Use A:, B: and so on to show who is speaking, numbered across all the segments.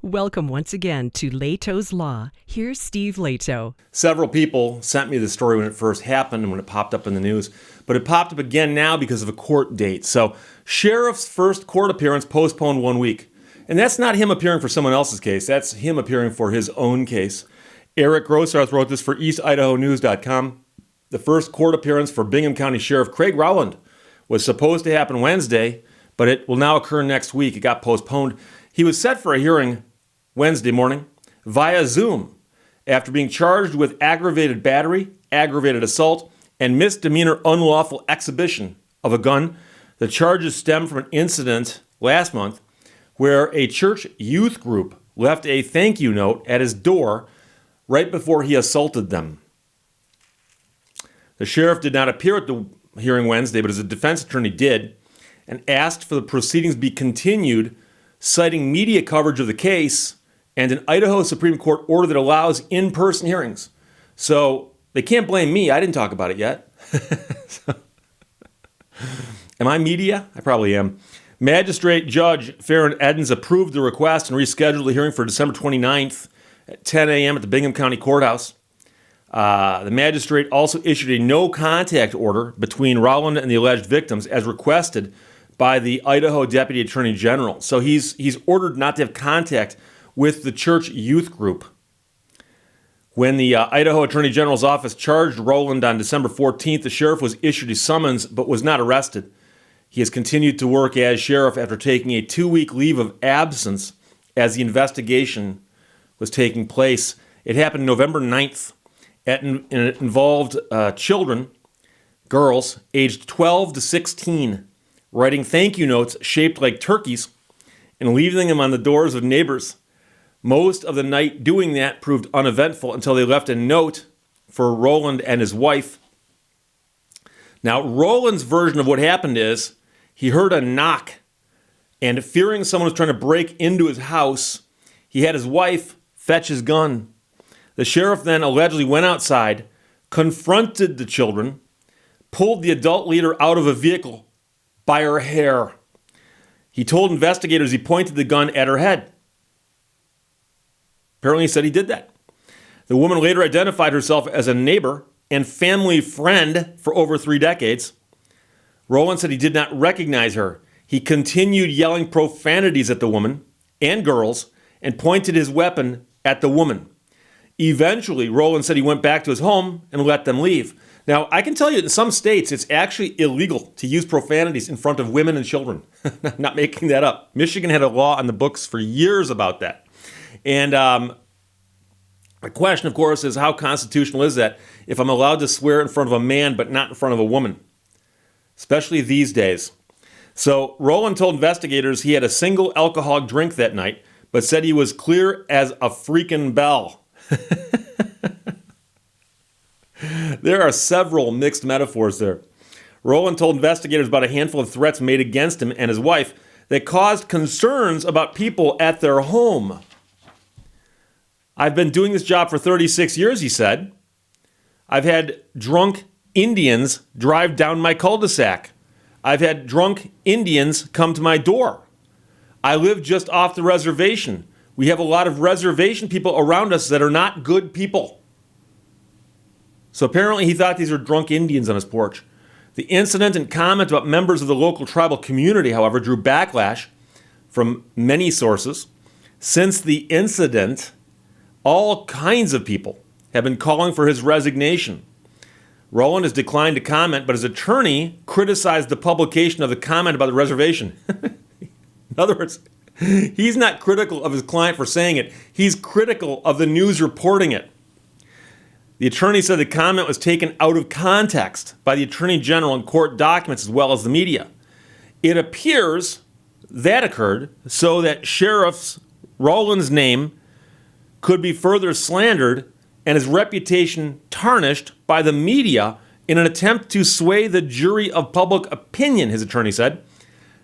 A: Welcome once again to Lehto's Law. Here's Steve Lehto.
B: Several people sent me the story when it first happened and when it popped up in the news, but it popped up again now because of a court date. So, sheriff's first court appearance postponed 1 week. And that's not him appearing for someone else's case, that's him appearing for his own case. Eric Grossarth wrote this for EastIdahoNews.com. The first court appearance for Bingham County Sheriff Craig Rowland was supposed to happen Wednesday, but it will now occur next week. It got postponed. He was set for a hearing Wednesday morning via Zoom after being charged with aggravated battery, aggravated assault, and misdemeanor unlawful exhibition of a gun. The charges stem from an incident last month where a church youth group left a thank you note at his door right before he assaulted them. The sheriff did not appear at the hearing Wednesday, but his defense attorney did and asked for the proceedings be continued, citing media coverage of the case and an Idaho Supreme Court order that allows in-person hearings. So they can't blame me. I didn't talk about it yet. Am I media? I probably am. Magistrate Judge Farron Edens approved the request and rescheduled the hearing for December 29th at 10 a.m. at the Bingham County Courthouse. The magistrate also issued a no-contact order between Rowland and the alleged victims as requested by the Idaho Deputy Attorney General. So he's ordered not to have contact with the church youth group. When the Idaho Attorney General's office charged Rowland on December 14th, the sheriff was issued a summons but was not arrested. He has continued to work as sheriff after taking a 2-week leave of absence as the investigation was taking place. It happened November 9th, and it involved children, girls, aged 12 to 16, writing thank you notes shaped like turkeys and leaving them on the doors of neighbors. Most of the night doing that proved uneventful until they left a note for Rowland and his wife. Now, Rowland's version of what happened is he heard a knock, and fearing someone was trying to break into his house, he had his wife fetch his gun. The sheriff then allegedly went outside, confronted the children, pulled the adult leader out of a vehicle by her hair. He told investigators he pointed the gun at her head. Apparently he said he did that. The woman later identified herself as a neighbor and family friend for over 3 decades. Rowland said he did not recognize her. He continued yelling profanities at the woman and girls and pointed his weapon at the woman. Eventually, Rowland said he went back to his home and let them leave. Now, I can tell you in some states it's actually illegal to use profanities in front of women and children. Not making that up. Michigan had a law on the books for years about that. And the question, of course, is how constitutional is that if I'm allowed to swear in front of a man but not in front of a woman, especially these days. So Rowland told investigators he had a single alcoholic drink that night, but said he was clear as a freaking bell. There are several mixed metaphors there. Rowland told investigators about a handful of threats made against him and his wife that caused concerns about people at their home. I've been doing this job for 36 years, he said. I've had drunk Indians drive down my cul-de-sac. I've had drunk Indians come to my door. I live just off the reservation. We have a lot of reservation people around us that are not good people. So apparently he thought these were drunk Indians on his porch. The incident and comment about members of the local tribal community, however, drew backlash from many sources. Since the incident, all kinds of people have been calling for his resignation. Rowland has declined to comment, but his attorney criticized the publication of the comment about the reservation. In other words, he's not critical of his client for saying it. He's critical of the news reporting it. The attorney said the comment was taken out of context by the Attorney General in court documents as well as the media. It appears that occurred so that Sheriff Rowland's name could be further slandered and his reputation tarnished by the media in an attempt to sway the jury of public opinion, his attorney said.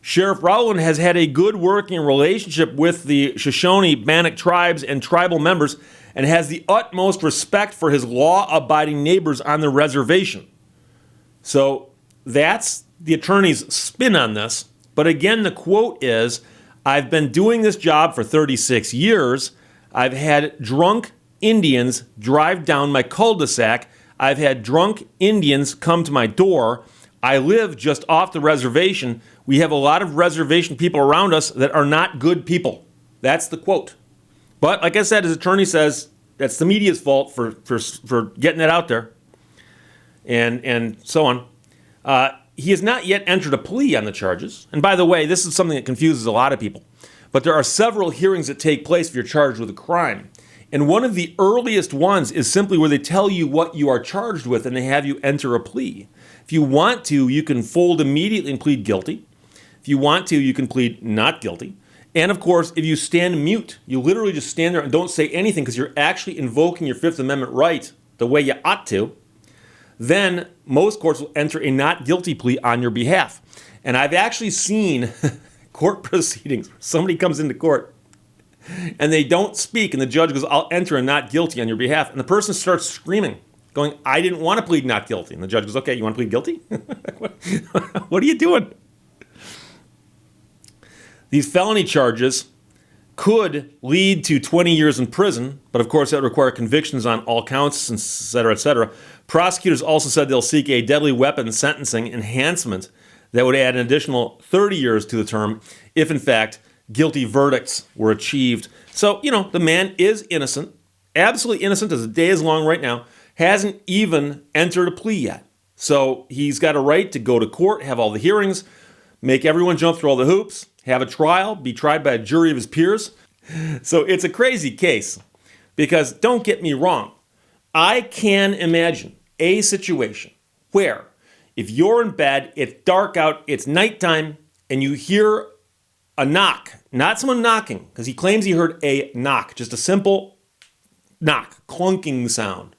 B: Sheriff Rowland has had a good working relationship with the Shoshone Bannock tribes and tribal members and has the utmost respect for his law-abiding neighbors on the reservation. So that's the attorney's spin on this. But again, the quote is, I've been doing this job for 36 years. I've had drunk Indians drive down my cul-de-sac. I've had drunk Indians come to my door. I live just off the reservation. We have a lot of reservation people around us that are not good people. That's the quote. But like I said, his attorney says that's the media's fault for getting it out there and so on. He has not yet entered a plea on the charges. And by the way, this is something that confuses a lot of people. But there are several hearings that take place if you're charged with a crime. And one of the earliest ones is simply where they tell you what you are charged with and they have you enter a plea. If you want to, you can fold immediately and plead guilty. If you want to, you can plead not guilty. And of course, if you stand mute, you literally just stand there and don't say anything because you're actually invoking your Fifth Amendment right the way you ought to, then most courts will enter a not guilty plea on your behalf. And I've actually seen court proceedings where somebody comes into court and they don't speak and the judge goes, I'll enter a not guilty on your behalf. And the person starts screaming, going, I didn't want to plead not guilty. And the judge goes, okay, you want to plead guilty? What are you doing? These felony charges could lead to 20 years in prison, but of course that would require convictions on all counts, et cetera, et cetera. Prosecutors also said they'll seek a deadly weapon sentencing enhancement that would add an additional 30 years to the term if, in fact, guilty verdicts were achieved. So, the man is innocent, absolutely innocent as the day is long right now, hasn't even entered a plea yet. So he's got a right to go to court, have all the hearings, make everyone jump through all the hoops, have a trial, be tried by a jury of his peers. So it's a crazy case because don't get me wrong. I can imagine a situation where if you're in bed, it's dark out, it's nighttime, and you hear a knock, not someone knocking, because he claims he heard a knock, just a simple knock, clunking sound,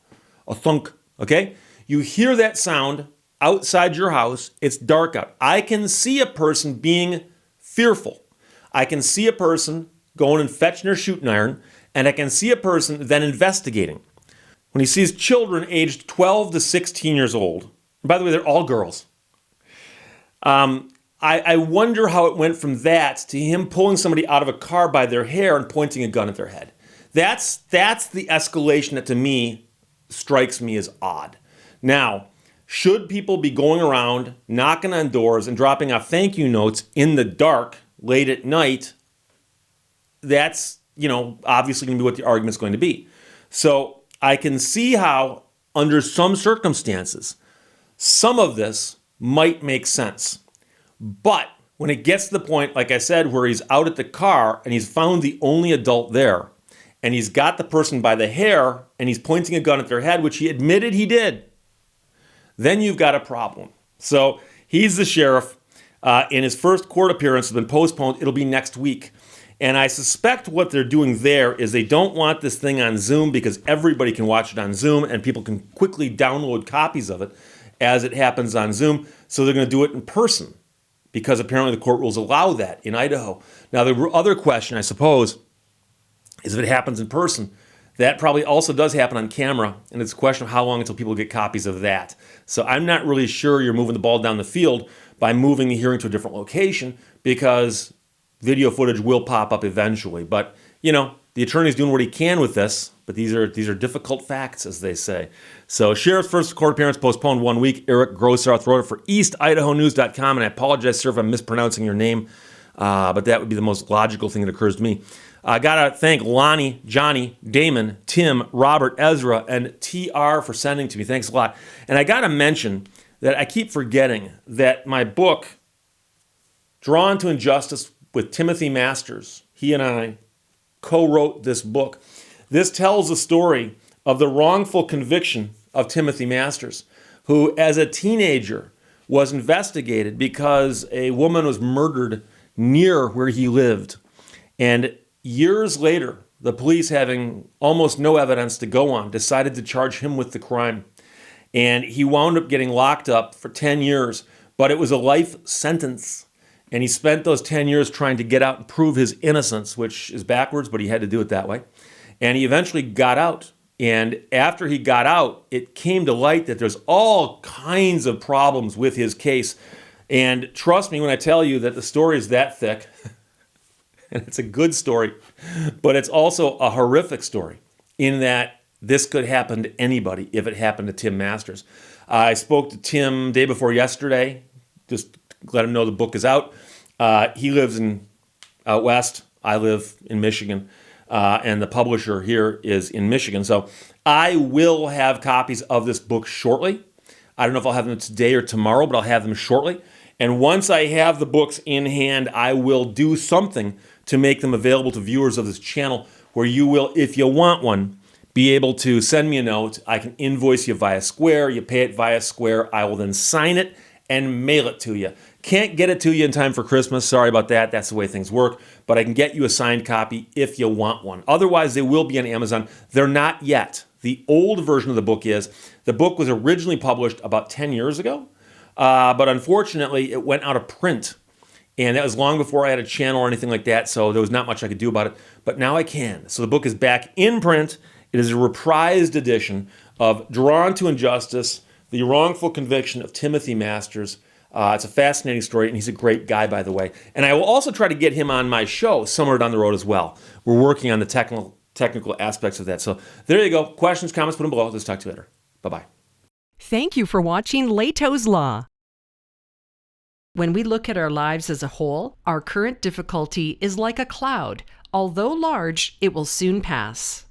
B: a thunk, okay? You hear that sound outside your house, it's dark out. I can see a person being fearful. I can see a person going and fetching their shooting iron, and I can see a person then investigating. When he sees children aged 12 to 16 years old, and by the way, they're all girls, I wonder how it went from that to him pulling somebody out of a car by their hair and pointing a gun at their head. That's the escalation that to me strikes me as odd. Now, should people be going around, knocking on doors and dropping off thank you notes in the dark, late at night? That's, obviously going to be what the argument's going to be. So I can see how, under some circumstances, some of this might make sense. But when it gets to the point, like I said, where he's out at the car and he's found the only adult there, and he's got the person by the hair and he's pointing a gun at their head, which he admitted he did, then you've got a problem. So he's the sheriff. And his first court appearance has been postponed. It'll be next week. And I suspect what they're doing there is they don't want this thing on Zoom because everybody can watch it on Zoom and people can quickly download copies of it as it happens on Zoom. So they're going to do it in person because apparently the court rules allow that in Idaho. Now, the other question, I suppose, is if it happens in person, that probably also does happen on camera, and it's a question of how long until people get copies of that. So I'm not really sure you're moving the ball down the field by moving the hearing to a different location because video footage will pop up eventually. But, the attorney's doing what he can with this, but these are difficult facts, as they say. So sheriff's first court appearance postponed 1 week. Eric Grossarth wrote it for EastIdahoNews.com, and I apologize, sir, if I'm mispronouncing your name, but that would be the most logical thing that occurs to me. I got to thank Lonnie, Johnny, Damon, Tim, Robert, Ezra, and TR for sending to me. Thanks a lot. And I got to mention that I keep forgetting that my book, Drawn to Injustice with Timothy Masters, he and I co-wrote this book. This tells the story of the wrongful conviction of Timothy Masters, who as a teenager was investigated because a woman was murdered near where he lived. And years later, the police, having almost no evidence to go on, decided to charge him with the crime. And he wound up getting locked up for 10 years, but it was a life sentence. And he spent those 10 years trying to get out and prove his innocence, which is backwards, but he had to do it that way. And he eventually got out. And after he got out, it came to light that there's all kinds of problems with his case. And trust me when I tell you that the story is that thick. And it's a good story, but it's also a horrific story in that this could happen to anybody if it happened to Tim Masters. I spoke to Tim day before yesterday, just let him know the book is out. He lives in out west. I live in Michigan, and the publisher here is in Michigan. So I will have copies of this book shortly. I don't know if I'll have them today or tomorrow, but I'll have them shortly. And once I have the books in hand, I will do something to make them available to viewers of this channel where you will, if you want one, be able to send me a note. I can invoice you via Square. You pay it via Square. I will then sign it and mail it to you. Can't get it to you in time for Christmas. Sorry about that. That's the way things work. But I can get you a signed copy if you want one. Otherwise, they will be on Amazon. They're not yet. The old version of the book is. The book was originally published about 10 years ago. But unfortunately, it went out of print. And that was long before I had a channel or anything like that, so there was not much I could do about it. But now I can. So the book is back in print. It is a reprised edition of Drawn to Injustice, the wrongful conviction of Timothy Masters. It's a fascinating story, and he's a great guy, by the way. And I will also try to get him on my show somewhere down the road as well. We're working on the technical aspects of that. So there you go. Questions, comments, put them below. Let's talk to you later. Bye-bye.
A: Thank you for watching Lehto's Law. When we look at our lives as a whole, our current difficulty is like a cloud. Although large, it will soon pass.